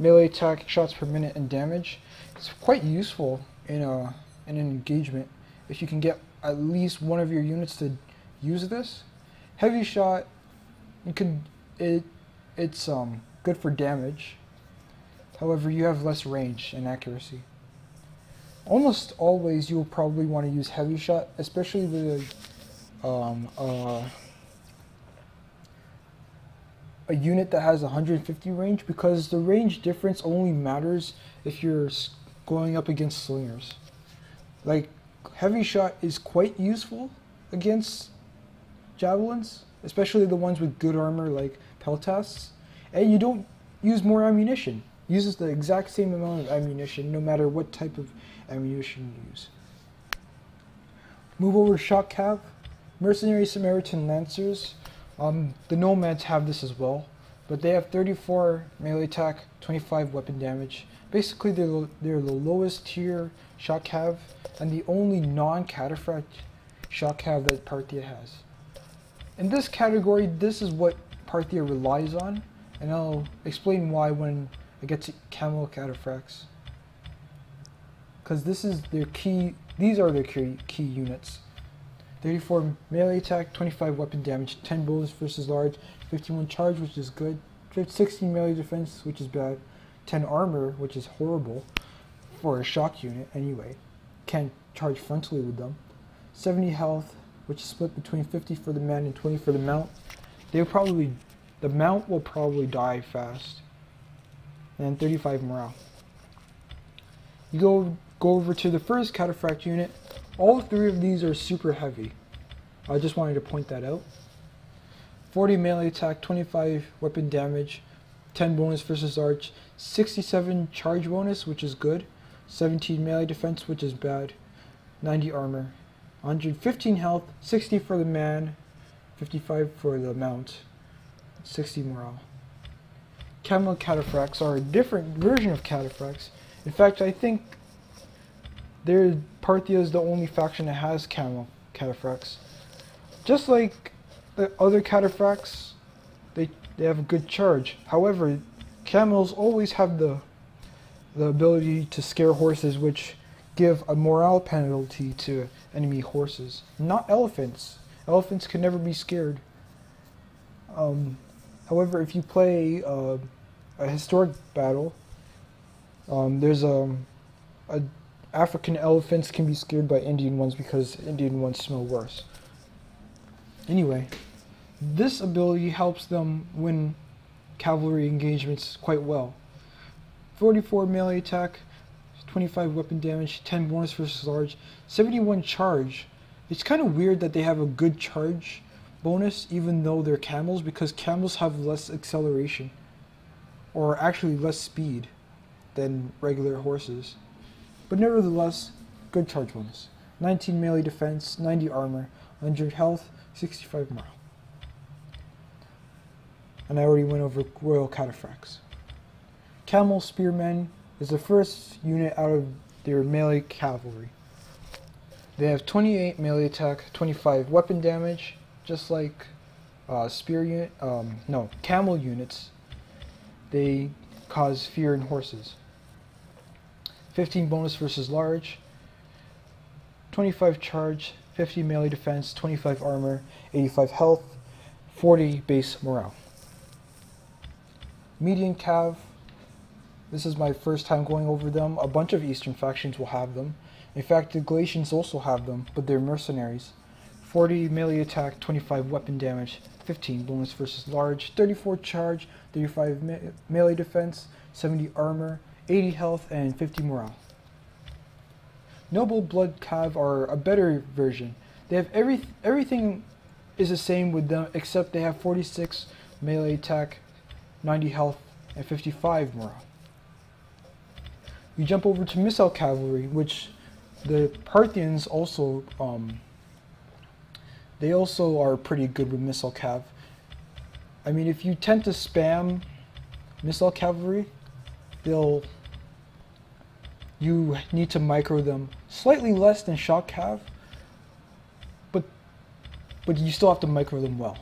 melee attack, shots per minute, and damage. It's quite useful in an engagement if you can get at least one of your units to use this. Heavy shot, it's good for damage. However, you have less range and accuracy. Almost always you'll probably want to use heavy shot, especially with a unit that has 150 range, because the range difference only matters if you're going up against slingers. Like, heavy shot is quite useful against javelins, especially the ones with good armor like peltasts, and you don't use more ammunition. It uses the exact same amount of ammunition no matter what type of ammunition you use. Move over to Shock Cav. Mercenary Samaritan Lancers. The Nomads have this as well, but they have 34 melee attack, 25 weapon damage. Basically, they're the lowest tier Shock Cav and the only non-cataphract Shock Cav that Parthia has. In this category, this is what Parthia relies on, and I'll explain why when I get to Camel Cataphracts. Because this is their key, these are their key units. 34 melee attack, 25 weapon damage, 10 bonus versus large, 51 charge, which is good, 16 melee defense, which is bad, 10 armor, which is horrible for a shock unit anyway. Can't charge frontally with them. 70 health, which is split between 50 for the man and 20 for the mount. The mount will probably die fast. And 35 morale. You go over to the first cataphract unit. All three of these are super heavy. I just wanted to point that out. 40 melee attack, 25 weapon damage, 10 bonus versus arch, 67 charge bonus, which is good, 17 melee defense, which is bad, 90 armor, 115 health, 60 for the man, 55 for the mount, 60 morale. Camel Cataphracts are a different version of Cataphracts. In fact, I think Parthia is the only faction that has Camel Cataphracts. Just like the other Cataphracts, they have a good charge. However, Camels always have the ability to scare horses, which give a morale penalty to enemy horses. Not elephants. Elephants can never be scared. However, if you play a historic battle, there's African elephants can be scared by Indian ones because Indian ones smell worse. Anyway, this ability helps them win cavalry engagements quite well. 44 melee attack, 25 weapon damage, 10 bonus versus large, 71 charge. It's kind of weird that they have a good charge bonus even though they're camels, because camels have less acceleration, or actually less speed than regular horses. But nevertheless, good charge bonus. 19 melee defense, 90 armor, 100 health, 65 morale. And I already went over Royal Cataphracts. Camel Spearmen is the first unit out of their melee cavalry. They have 28 melee attack, 25 weapon damage, just like camel units. They cause fear in horses. 15 bonus versus large, 25 charge, 50 melee defense, 25 armor, 85 health, 40 base morale. Median Cav, this is my first time going over them. A bunch of Eastern factions will have them. In fact, the Galatians also have them, but they're mercenaries. 40 melee attack, 25 weapon damage, 15 bonus versus large, 34 charge, 35 melee defense, 70 armor, 80 health, and 50 morale. Noble Blood Cav are a better version. They have everything is the same with them, except they have 46 melee attack, 90 health, and 55 morale. You jump over to Missile Cavalry, which the Parthians also they also are pretty good with Missile Cav. I mean, if you tend to spam Missile Cavalry, you need to micro them slightly less than Shock Cav, but you still have to micro them well.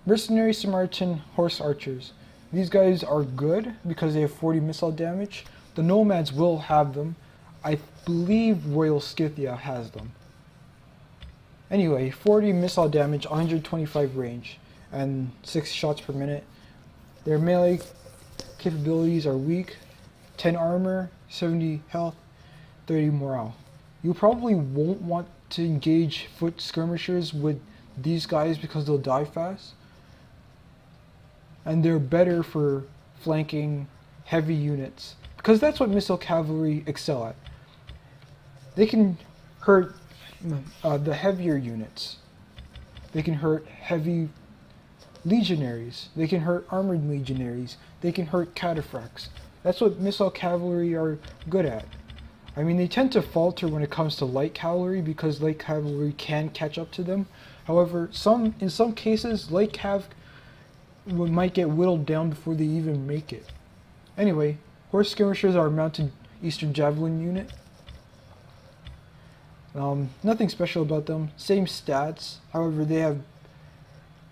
Mercenary Samaritan Horse Archers. These guys are good because they have 40 missile damage. The Nomads will have them. I believe Royal Scythia has them. Anyway, 40 missile damage, 125 range, and 6 shots per minute. Their melee capabilities are weak, 10 armor, 70 health, 30 morale. You probably won't want to engage foot skirmishers with these guys because they'll die fast. And they're better for flanking heavy units, because that's what missile cavalry excel at. They can hurt the heavier units. They can hurt heavy legionaries. They can hurt armored legionaries. They can hurt cataphracts. That's what missile cavalry are good at. I mean, they tend to falter when it comes to light cavalry because light cavalry can catch up to them. However, in some cases, light cav might get whittled down before they even make it. Anyway, horse skirmishers are a mounted Eastern Javelin unit. Nothing special about them. Same stats, however they have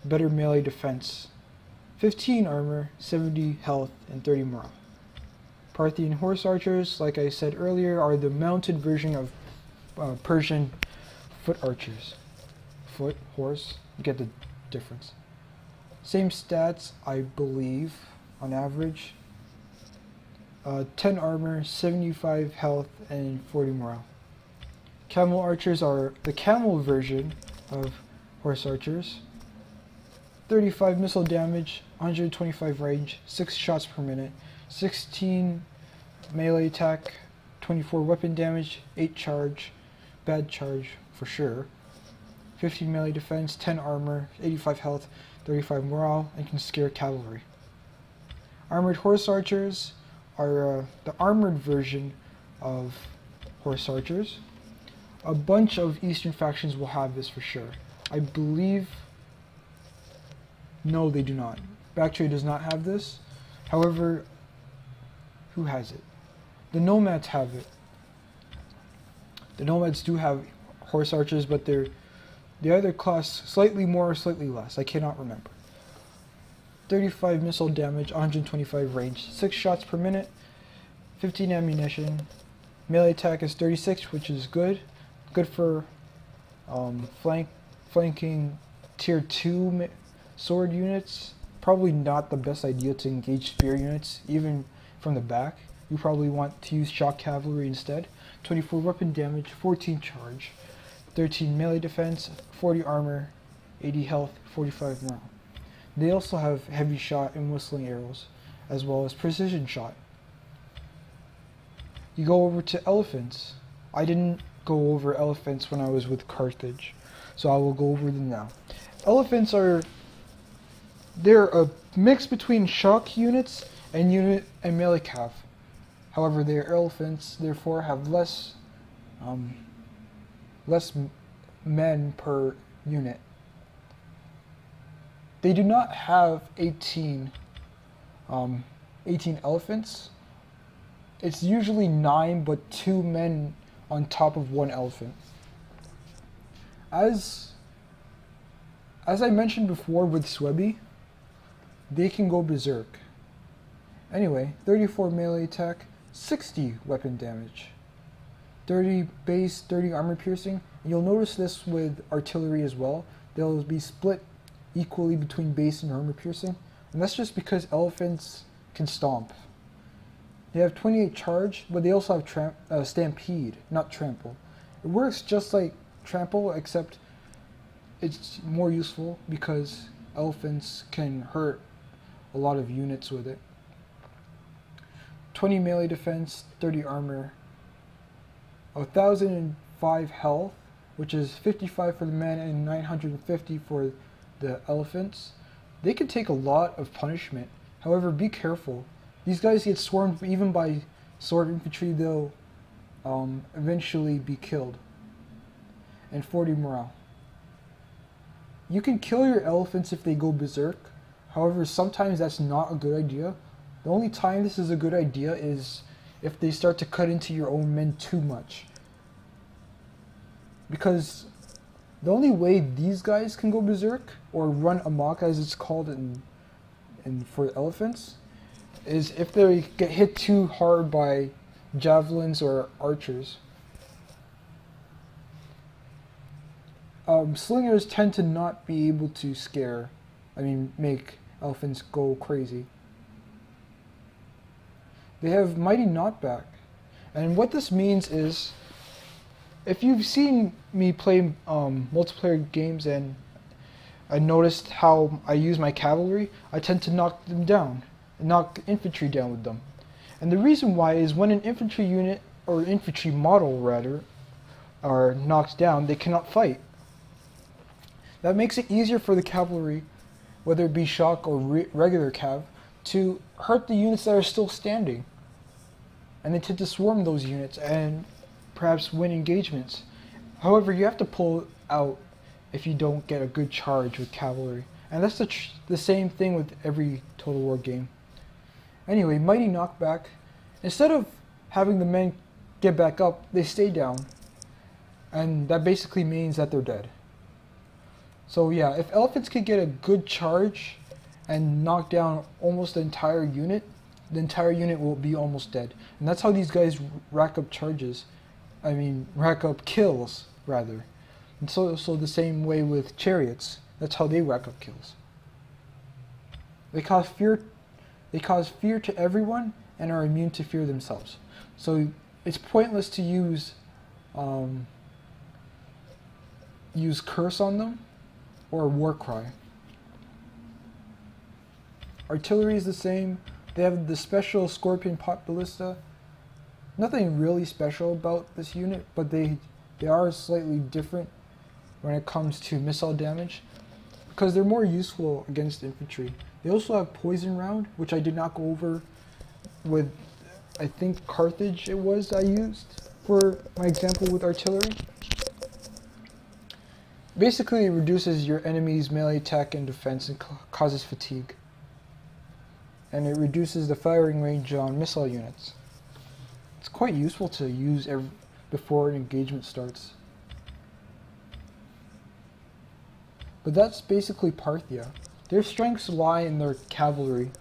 better melee defense. 15 armor, 70 health, and 30 morale. Parthian horse archers, like I said earlier, are the mounted version of Persian foot archers. Foot, horse, you get the difference. Same stats, I believe, on average. 10 armor, 75 health, and 40 morale. Camel archers are the camel version of horse archers. 35 missile damage, 125 range, 6 shots per minute, 16 melee attack, 24 weapon damage, 8 charge, bad charge for sure, 15 melee defense, 10 armor, 85 health, 35 morale, and can scare cavalry. Armored horse archers are the armored version of horse archers. A bunch of Eastern factions will have this for sure. I believe... No, they do not. Baktria does not have this. However, who has it? The Nomads have it. The Nomads do have horse archers, but they're either class slightly more or slightly less. I cannot remember. 35 missile damage, 125 range, 6 shots per minute, 15 ammunition. Melee attack is 36, which is good. Good for flanking tier 2 sword units. Probably not the best idea to engage spear units, even from the back. You probably want to use shock cavalry instead. 24 weapon damage, 14 charge, 13 melee defense, 40 armor, 80 health, 45 morale. They also have heavy shot and whistling arrows, as well as precision shot. You go over to elephants. I didn't go over elephants when I was with Carthage, so I will go over them now. Elephants they're a mix between shock units and melee cav. However, they are elephants, therefore have less men per unit. They do not have 18 elephants. It's usually 9, but 2 men on top of 1 elephant. As I mentioned before with Swebby, they can go berserk. Anyway, 34 melee attack, 60 weapon damage, 30 base, 30 armor piercing. And you'll notice this with artillery as well. They'll be split equally between base and armor piercing. And that's just because elephants can stomp. They have 28 charge, but they also have stampede, not trample. It works just like trample, except it's more useful because elephants can hurt a lot of units with it. 20 melee defense, 30 armor, 1005 health, which is 55 for the men and 950 for the elephants. They can take a lot of punishment. However, be careful. These guys get swarmed even by sword infantry. They'll eventually be killed. And 40 morale. You can kill your elephants if they go berserk. However, sometimes that's not a good idea. The only time this is a good idea is if they start to cut into your own men too much. Because the only way these guys can go berserk, or run amok as it's called in for elephants is if they get hit too hard by javelins or archers. Slingers tend to not be able to make elephants go crazy. They have mighty knockback. And what this means is, if you've seen me play multiplayer games and I noticed how I use my cavalry, I tend to knock them down, knock infantry down with them. And the reason why is when an infantry unit, or infantry model rather, are knocked down, they cannot fight. That makes it easier for the cavalry, whether it be shock or regular cav, to hurt the units that are still standing. And they tend to swarm those units and perhaps win engagements. However, you have to pull out if you don't get a good charge with cavalry. And that's the same thing with every Total War game. Anyway, mighty knockback. Instead of having the men get back up, they stay down. And that basically means that they're dead. So yeah, if elephants could get a good charge and knock down almost the entire unit will be almost dead. And that's how these guys rack up charges. Rack up kills, rather. And so the same way with chariots. That's how they rack up kills. They cause fear to everyone and are immune to fear themselves. So it's pointless to use curse on them or war cry. Artillery is the same. They have the special Scorpion Pot Ballista. Nothing really special about this unit, but they are slightly different when it comes to missile damage, because they're more useful against infantry. They also have Poison Round, which I did not go over with, I think Carthage it was I used for my example with artillery. Basically, it reduces your enemy's melee attack and defense and causes fatigue. And it reduces the firing range on missile units. It's quite useful to use before an engagement starts. But that's basically Parthia. Their strengths lie in their cavalry.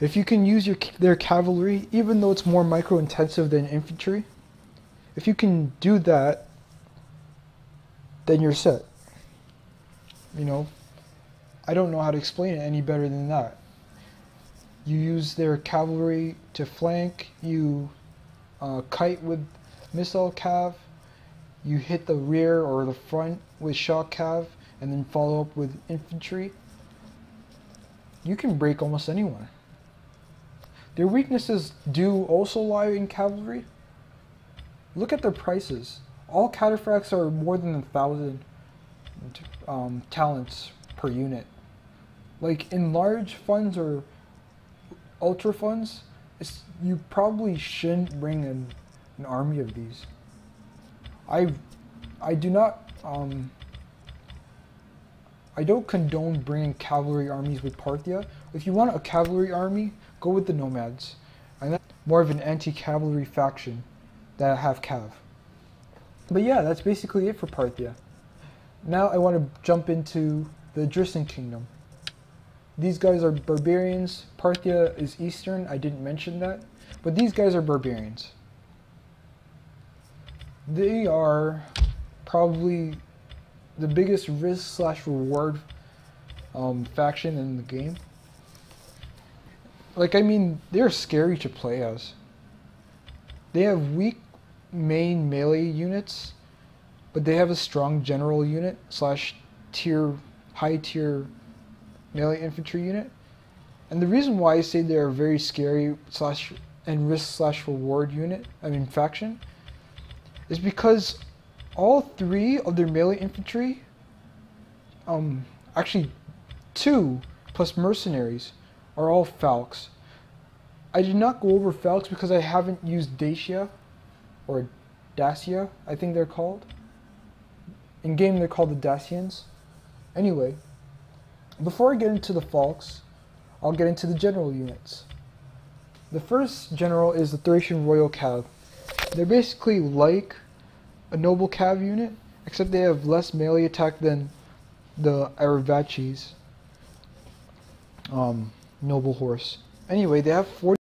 If you can use their cavalry, even though it's more micro-intensive than infantry, if you can do that, then you're set. I don't know how to explain it any better than that. You use their cavalry to flank, you kite with missile cav, you hit the rear or the front with shock cav, and then follow up with infantry. You can break almost anyone. Their weaknesses do also lie in cavalry. Look at their prices. All cataphracts are more than 1,000 talents per unit. Like in large funds or ultra funds, you probably shouldn't bring an army of these. I do not I don't condone bringing cavalry armies with Parthia. If you want a cavalry army, go with the Nomads. And that's more of an anti-cavalry faction that have cav. But yeah, that's basically it for Parthia. Now I want to jump into the Dristan Kingdom. These guys are barbarians. Parthia is Eastern, I didn't mention that. But these guys are barbarians. They are probably the biggest risk/reward faction in the game. They're scary to play as. They have weak main melee units, but they have a strong general unit / high tier melee infantry unit. And the reason why I say they're a very scary and risk/reward faction is because all three of their melee infantry, actually 2 plus mercenaries, are all Falks. I did not go over Falks because I haven't used Dacia, or Dacia, I think they're called. In game they're called the Dacians. Anyway, before I get into the Falks, I'll get into the general units. The first general is the Thracian Royal Cav. They're basically like a noble cav unit, except they have less melee attack than the Aravacis. noble horse. Anyway, they have 40